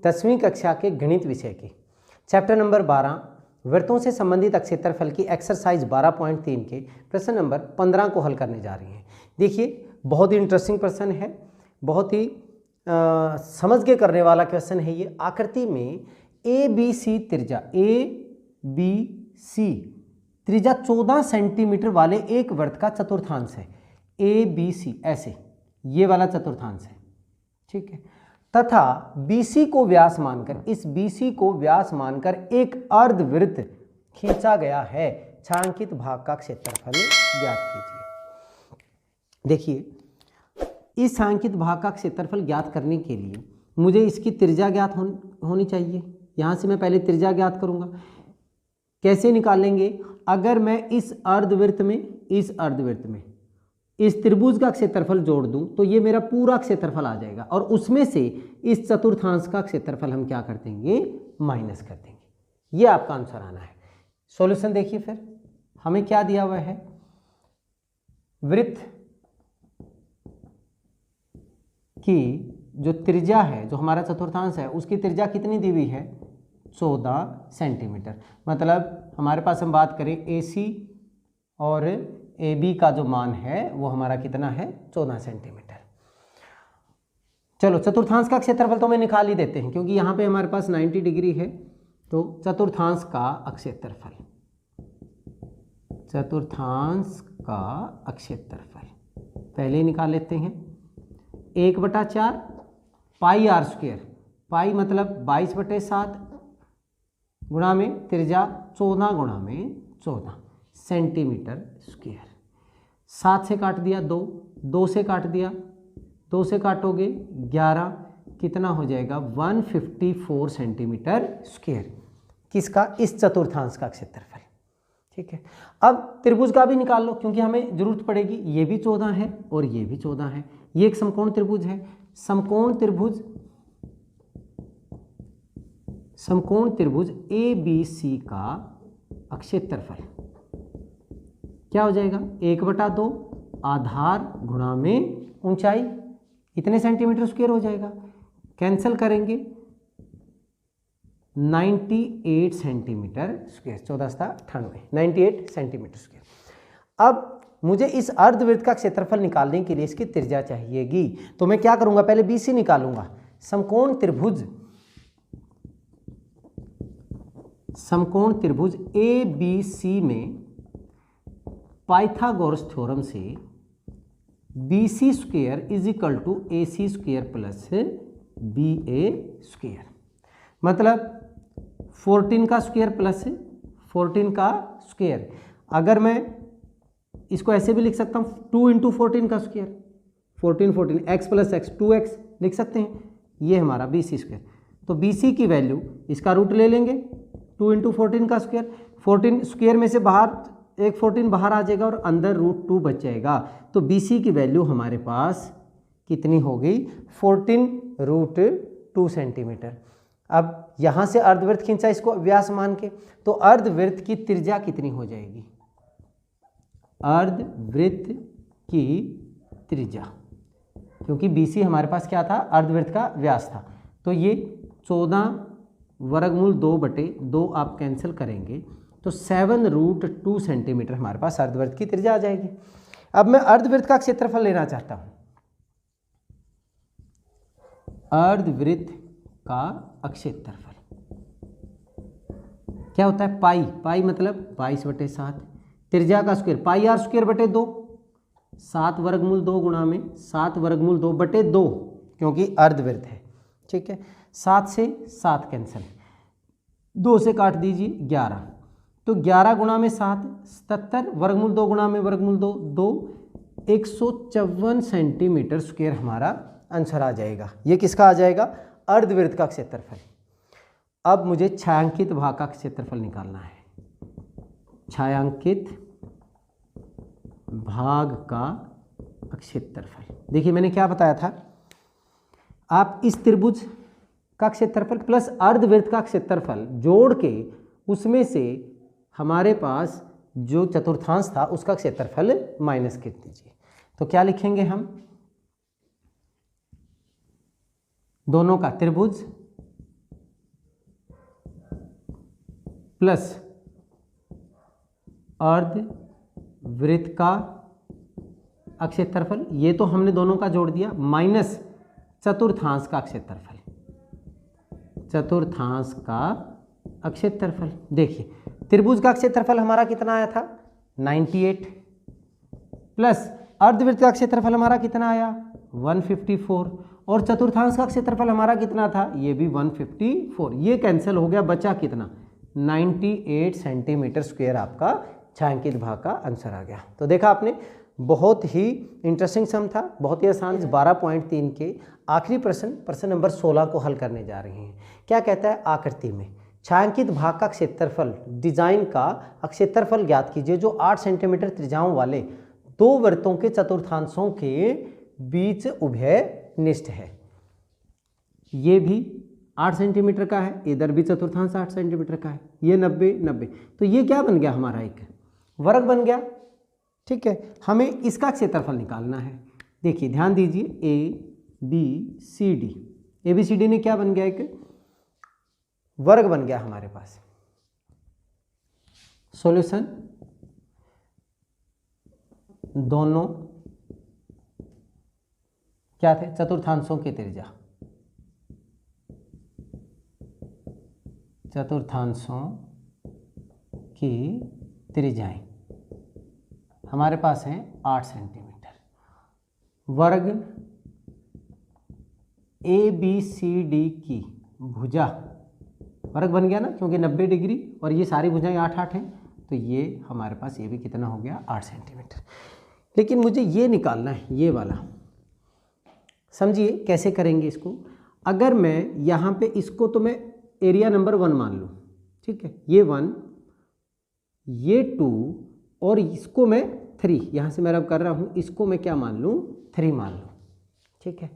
10वीं कक्षा के गणित विषय की चैप्टर नंबर 12 वृत्तों से संबंधित क्षेत्रफल की एक्सरसाइज 12.3 के प्रश्न नंबर 15 को हल करने जा रहे हैं। देखिए बहुत ही इंटरेस्टिंग प्रश्न है, बहुत ही समझ के करने वाला क्वेश्चन है ये। आकृति में ABC त्रिज्या ABC त्रिज्या 14 सेंटीमीटर वाले एक वृत्त का चतुर्थांश है। ABC ऐसे ये वाला चतुर्थांश है, ठीक है, तथा BC को व्यास मानकर, इस BC को व्यास मानकर एक अर्धवृत्त खींचा गया है। छायांकित भाग का क्षेत्रफल ज्ञात कीजिए। देखिए इस छायांकित भाग का क्षेत्रफल ज्ञात करने के लिए मुझे इसकी त्रिज्या ज्ञात होनी चाहिए। यहाँ से मैं पहले त्रिज्या ज्ञात करूँगा। कैसे निकालेंगे? अगर मैं इस अर्धवृत्त में इस त्रिभुज का क्षेत्रफल जोड़ दूं तो ये मेरा पूरा क्षेत्रफल आ जाएगा और उसमें से इस चतुर्थांश का क्षेत्रफल हम क्या कर देंगे? माइनस कर देंगे। ये आपका आंसर आना है। सॉल्यूशन देखिए फिर हमें क्या दिया हुआ है। वृत्त की जो त्रिज्या है, जो हमारा चतुर्थांश है, उसकी त्रिज्या कितनी दी हुई है? 14 सेंटीमीटर। मतलब हमारे पास हम बात करें AC और AB का जो मान है वो हमारा कितना है? 14 सेंटीमीटर। चलो चतुर्थांश का क्षेत्रफल तो मैं निकाल ही देते हैं क्योंकि यहाँ पे हमारे पास 90 डिग्री है। तो चतुर्थांश का क्षेत्रफल पहले ही निकाल लेते हैं। 1/4 पाई r स्क्वायर, पाई मतलब 22/7 गुणा में त्रिज्या 14 गुणा में 14 सेंटीमीटर स्क्वायर। 7 से काट दिया 2, 2 से काट दिया, 2 से काटोगे 11, कितना हो जाएगा? 154 सेंटीमीटर स्क्वायर। किसका? इस चतुर्थांश का क्षेत्रफल, ठीक है। अब त्रिभुज का भी निकाल लो क्योंकि हमें जरूरत पड़ेगी। ये भी 14 है और ये भी 14 है। ये एक समकोण त्रिभुज है। समकोण त्रिभुज ABC का क्षेत्रफल क्या हो जाएगा? 1/2 आधार गुणा में ऊंचाई, कितने सेंटीमीटर स्क्वायर हो जाएगा? कैंसिल करेंगे 98 सेंटीमीटर स्क्वायर। 14×98 98 centimetre square. अब मुझे इस अर्धवृत्त का क्षेत्रफल निकालने के लिए इसकी त्रिज्या चाहिएगी। तो मैं क्या करूंगा? पहले BC निकालूंगा। समकोण त्रिभुज ABC में पाइथागोरस थ्योरम से BC square is equal to AC square plus BA square, मतलब 14 का स्क्वायर प्लस 14 का स्क्वायर। अगर मैं इसको ऐसे भी लिख सकता हूँ 2 × 14 का square, 14 x plus x 2x लिख सकते हैं। ये हमारा BC स्क्वायर। तो BC की वैल्यू इसका रूट ले लेंगे 2 × 14 का स्क्वायर। 14 स्क्वायर में से बाहर एक 14 बाहर आ जाएगा और अंदर √2 बच जाएगा। तो BC की वैल्यू हमारे पास कितनी हो गई? 14√2 सेंटीमीटर। अब यहाँ से अर्धवृत्त खींचा इसको व्यास मान के, तो अर्धवृत्त की त्रिज्या कितनी हो जाएगी? अर्धवृत्त की त्रिज्या, क्योंकि BC हमारे पास क्या था? अर्धवृत्त का व्यास था। तो ये 14√2/2 आप कैंसिल करेंगे तो 7√2 सेंटीमीटर हमारे पास अर्धवृत्त की त्रिज्या आ जाएगी। अब मैं अर्धवृत्त का क्षेत्रफल लेना चाहता हूं। अर्धवृत्त का क्षेत्रफल क्या होता है? पाई मतलब 22/7, त्रिज्या का स्क्वायर पाई r स्क्वायर बटे 2, 7√2 गुणा में 7√2/2 क्योंकि अर्धवृत्त है, ठीक है। 7 से 7 कैंसिल, 2 से काट दीजिए 11, तो 11 गुणा में 7 77, √2 गुणा में √2 2, 154 सेंटीमीटर स्क्वायर हमारा आंसर आ जाएगा। ये किसका आ जाएगा? अर्धवृत्त का क्षेत्रफल। अब मुझे छायांकित भाग का क्षेत्रफल निकालना है। छायांकित भाग का क्षेत्रफल, देखिए मैंने क्या बताया था, आप इस त्रिभुज का क्षेत्रफल प्लस अर्धवृत्त का क्षेत्रफल जोड़ के उसमें से हमारे पास जो चतुर्थांश था उसका क्षेत्रफल माइनस कर दीजिए। तो क्या लिखेंगे हम? दोनों का त्रिभुज प्लस अर्ध वृत्त का क्षेत्रफल, ये तो हमने दोनों का जोड़ दिया, माइनस चतुर्थांश का क्षेत्रफल, चतुर्थांश का क्षेत्रफल। देखिए त्रिभुज का क्षेत्रफल हमारा कितना आया था 98, प्लस अर्धवृत्त का क्षेत्रफल हमारा कितना आया 154, और चतुर्थांश का क्षेत्रफल हमारा कितना था, ये भी 154। ये कैंसिल हो गया, बचा कितना 98 सेंटीमीटर स्क्वायर आपका छायांकित भाग का आंसर आ गया। तो देखा आपने, बहुत ही इंटरेस्टिंग सम था, बहुत ही आसान। 12.3 के आखिरी प्रश्न नंबर 16 को हल करने जा रहे हैं। क्या कहता है, आकृति में छायांकित भाग का क्षेत्रफल, डिजाइन का क्षेत्रफल ज्ञात कीजिए जो 8 सेंटीमीटर त्रिज्याओं वाले दो वृत्तों के चतुर्थांशों के बीच उभयनिष्ठ है। ये भी 8 सेंटीमीटर का है, इधर भी चतुर्थांश 8 सेंटीमीटर का है, ये 90, तो ये क्या बन गया हमारा एक वर्ग बन गया। ठीक है, हमें इसका क्षेत्रफल निकालना है। देखिए ध्यान दीजिए, ABCD ने क्या बन गया, एक वर्ग बन गया हमारे पास। सॉल्यूशन, दोनों क्या थे, चतुर्थांशों की त्रिज्या, चतुर्थांशों की त्रिज्याएं हमारे पास हैं 8 सेंटीमीटर। वर्ग ABCD की भुजा, वर्ग बन गया ना, क्योंकि 90 डिग्री और ये सारी भुजाएं 8 हैं, तो ये हमारे पास ये भी कितना हो गया 8 सेंटीमीटर। लेकिन मुझे ये निकालना है, ये वाला। समझिए कैसे करेंगे इसको। अगर मैं यहाँ पे इसको तो मैं एरिया नंबर 1 मान लूँ, ठीक है, ये 1, ये 2 और इसको मैं 3, यहाँ से मैं रब कर रहा हूँ, इसको मैं क्या मान लूँ 3 मान लूँ। ठीक है,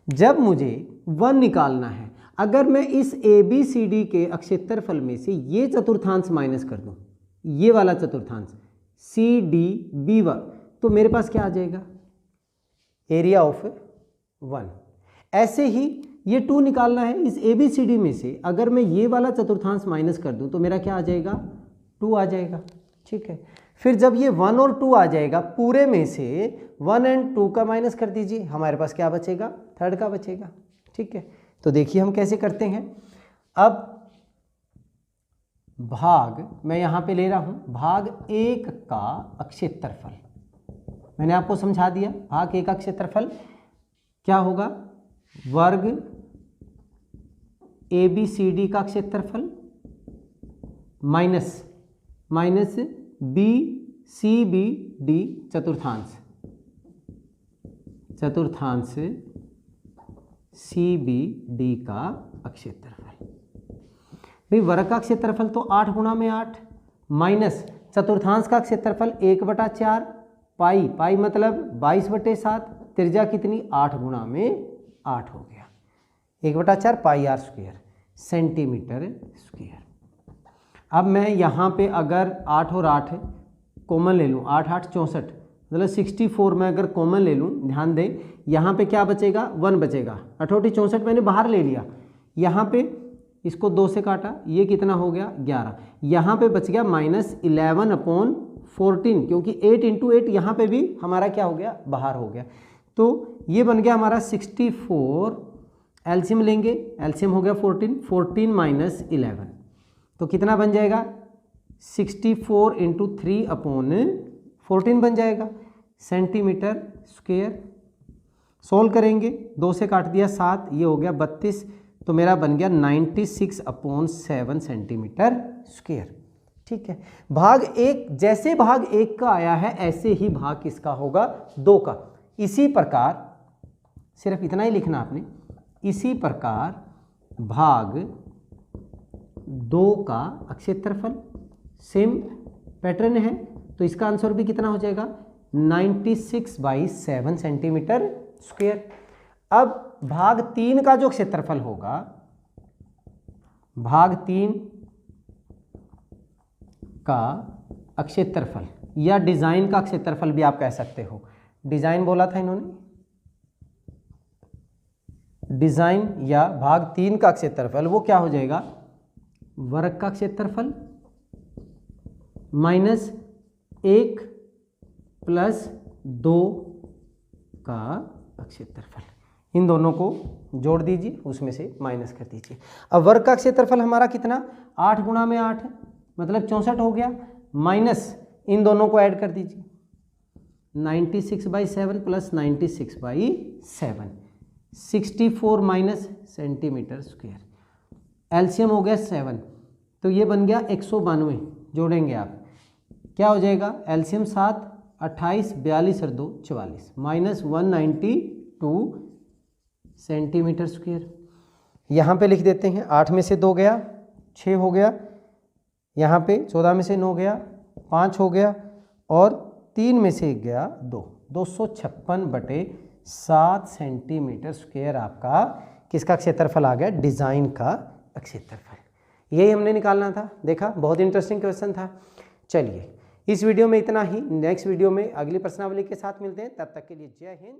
जब मुझे 1 निकालना है, अगर मैं इस ABCD के क्षेत्रफल में से ये चतुर्थांश माइनस कर दूँ, ये वाला चतुर्थांश CDB1, तो मेरे पास क्या आ जाएगा, एरिया ऑफ 1। ऐसे ही ये 2 निकालना है इस ABCD में से, अगर मैं ये वाला चतुर्थांश माइनस कर दूं तो मेरा क्या आ जाएगा 2 आ जाएगा। ठीक है, फिर जब ये 1 और 2 आ जाएगा, पूरे में से 1 और 2 का माइनस कर दीजिए, हमारे पास क्या बचेगा, थर्ड का बचेगा। ठीक है, तो देखिए हम कैसे करते हैं। अब भाग मैं यहाँ पे ले रहा हूँ, भाग 1 का क्षेत्रफल मैंने आपको समझा दिया। भाग 1 का क्षेत्रफल क्या होगा, वर्ग ABCD का क्षेत्रफल माइनस BCBD चतुर्थांश CBD का क्षेत्रफल। भाई वर्ग का क्षेत्रफल तो 8 गुणा में 8 माइनस चतुर्थांश का क्षेत्रफल 1/4 पाई मतलब 22/7, त्रिज्या कितनी 8 गुणा में 8 हो गया, 1/4 पाई r स्क्वायर सेंटीमीटर स्क्वायर। अब मैं यहाँ पे अगर 8 और 8 कॉमन ले लूँ, 8 8 64, मतलब 64 में अगर कॉमन ले लूँ, ध्यान दें यहाँ पे क्या बचेगा 1 बचेगा, 8 64 मैंने बाहर ले लिया, यहाँ पे इसको 2 से काटा, ये कितना हो गया 11, यहाँ पे बच गया -11/14, क्योंकि 8 × 8 यहाँ पे भी हमारा क्या हो गया बाहर हो गया, तो ये बन गया हमारा 64। एलसीएम लेंगे, एलसीएम हो गया 14 - 11, तो कितना बन जाएगा 64 × 3/14 बन जाएगा सेंटीमीटर स्क्वायर। सोल्व करेंगे, 2 से काट दिया 7, ये हो गया 32, तो मेरा बन गया 96/7 सेंटीमीटर स्क्वायर। ठीक है, भाग 1 जैसे भाग 1 का आया है ऐसे ही भाग किसका होगा 2 का। इसी प्रकार सिर्फ इतना ही लिखना आपने, इसी प्रकार भाग 2 का क्षेत्रफल सेम पैटर्न है, तो इसका आंसर भी कितना हो जाएगा 96/7 सेंटीमीटर स्क्वायर। अब भाग 3 का जो क्षेत्रफल होगा, भाग 3 का क्षेत्रफल या डिजाइन का क्षेत्रफल भी आप कह सकते हो, डिजाइन बोला था इन्होंने, डिजाइन या भाग 3 का क्षेत्रफल वो क्या हो जाएगा वर्ग का क्षेत्रफल माइनस 1 प्लस 2 का क्षेत्रफल, इन दोनों को जोड़ दीजिए, उसमें से माइनस कर दीजिए। अब वर्ग का क्षेत्रफल हमारा कितना, 8 गुणा में 8 है, मतलब 64 हो गया, माइनस इन दोनों को ऐड कर दीजिए, 96/7 plus 96/7, 64 minus centimetre square, LCM हो गया 7, तो ये बन गया 192, जोड़ेंगे आप, क्या हो जाएगा, एलसीएम 7, 28, 42 और 2 44, माइनस 192 सेंटीमीटर स्क्वायर। यहाँ पे लिख देते हैं, 8 में से 2 गया, 6 हो गया, यहाँ पे 14 में से 9 गया, 5 हो गया, और 3 में से 1 गया, 2, 256/7 सेंटीमीटर स्क्वायर आपका किसका क्षेत्रफल आ गया, डिज़ाइन का क्षेत्रफल। यही हमने निकालना था। देखा, बहुत इंटरेस्टिंग क्वेश्चन था। चलिए, इस वीडियो में इतना ही, नेक्स्ट वीडियो में अगली प्रश्नावली के साथ मिलते हैं, तब तक के लिए जय हिंद।